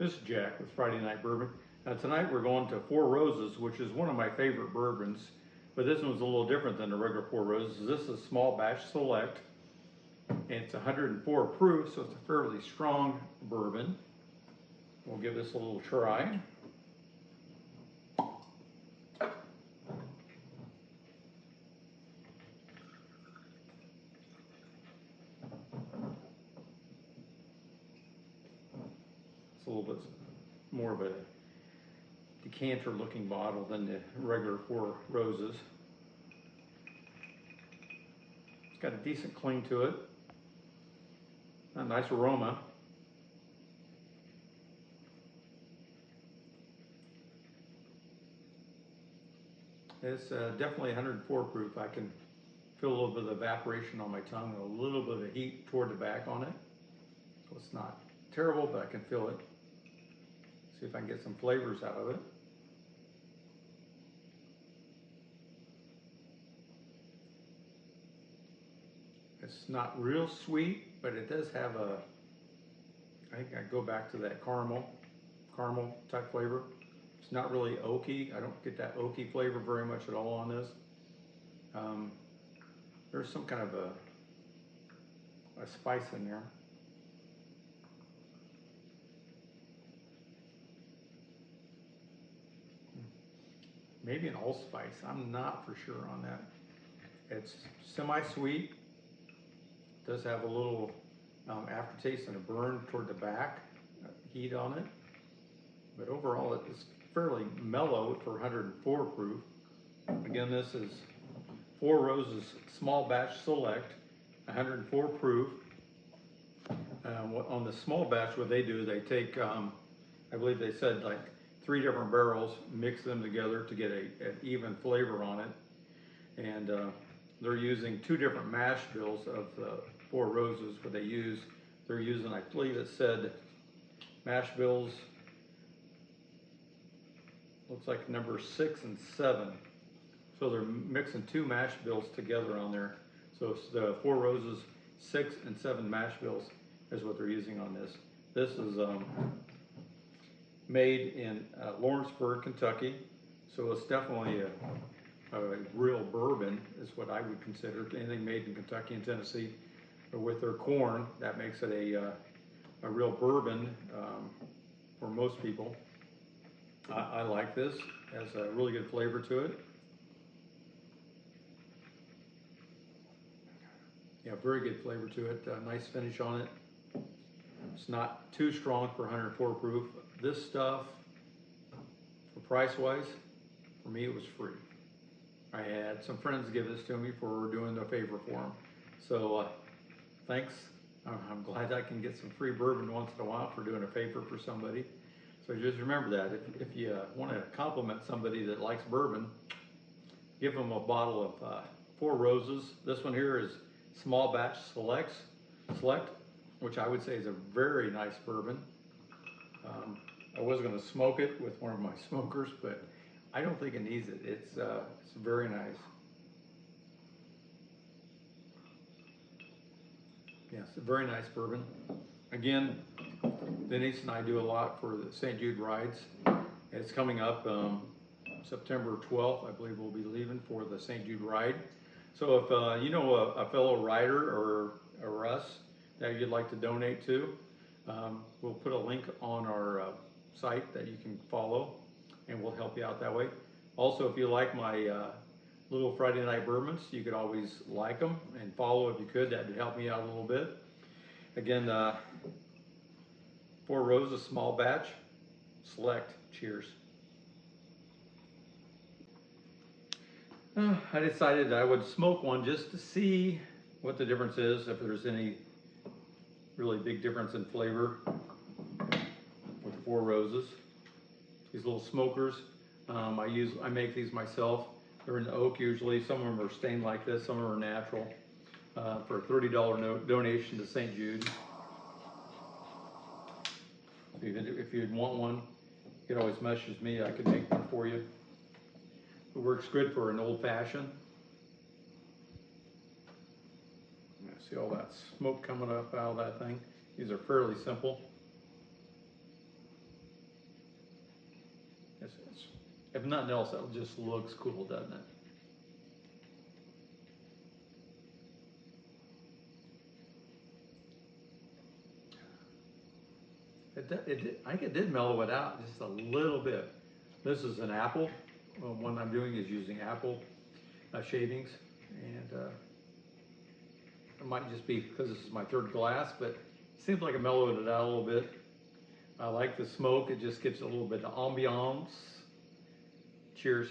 This is Jack with Friday Night Bourbon. Tonight we're going to Four Roses, which is one of my favorite bourbons, but this one's a little different than the regular Four Roses. This is small batch select, and it's 104 proof, so it's a fairly strong bourbon. We'll give this a little try. It's a little bit more of a decanter looking bottle than the regular Four Roses. It's got a decent cling to it, a nice aroma. It's definitely 104 proof. I can feel a little bit of evaporation on my tongue, a little bit of heat toward the back on it. So it's not terrible, but I can feel it. See if I can get some flavors out of it. It's not real sweet, but it does have a, I think I go back to that caramel type flavor. It's not really oaky. I don't get that oaky flavor very much at all on this. There's some kind of a spice in there. Maybe an allspice. I'm not for sure on that. It's semi-sweet. Does have a little aftertaste and a burn toward the back, heat on it. But overall, it's fairly mellow for 104 proof. Again, this is Four Roses Small Batch Select, 104 proof. On the small batch, what they do is they take, I believe they said like 3 different barrels, mix them together to get an even flavor on it. And they're using 2 different mash bills of the Four Roses. What they use, they're using, I believe it said mash bills, looks like number 6 and 7. So they're mixing 2 mash bills together on there. So it's the Four Roses 6 and 7 mash bills is what they're using on this. This is made in Lawrenceburg, Kentucky. So it's definitely a real bourbon is what I would consider. Anything made in Kentucky and Tennessee with their corn, that makes it a real bourbon for most people. I like this. It has a really good flavor to it. Yeah, very good flavor to it. Nice finish on it. It's not too strong for 104 proof. This stuff, for price-wise, for me it was free. I had some friends give this to me for doing a favor for them. So thanks. I'm glad I can get some free bourbon once in a while for doing a favor for somebody. So just remember that. If you want to compliment somebody that likes bourbon, give them a bottle of Four Roses. This one here is Small Batch Select, which I would say is a very nice bourbon. I was going to smoke it with one of my smokers, but I don't think it needs it. It's very nice. Yeah, it's a very nice bourbon. Again, Denise and I do a lot for the St. Jude rides. It's coming up September 12th. I believe we'll be leaving for the St. Jude ride. So if you know a fellow rider or us that you'd like to donate to, we'll put a link on our site that you can follow, and we'll help you out that way. Also, if you like my little Friday Night Bourbons, you could always like them and follow if you could. That would help me out a little bit. Again, Four Roses Small Batch Select. Cheers. I decided I would smoke one just to see what the difference is, if there's any really big difference in flavor with the Four Roses. These little smokers, I make these myself. They're in oak usually. Some of them are stained like this, some of them are natural. For a $30 donation to St. Jude. If you'd want one, you could always message me. I could make one for you. It works good for an old fashioned. See all that smoke coming up out of that thing. These are fairly simple. If nothing else, it just looks cool, doesn't it? I think it did mellow it out just a little bit. This is an apple. One I'm doing is using apple shavings, and it might just be because this is my third glass, but it seems like it mellowed it out a little bit. I like the smoke. It just gives a little bit of ambiance. Cheers.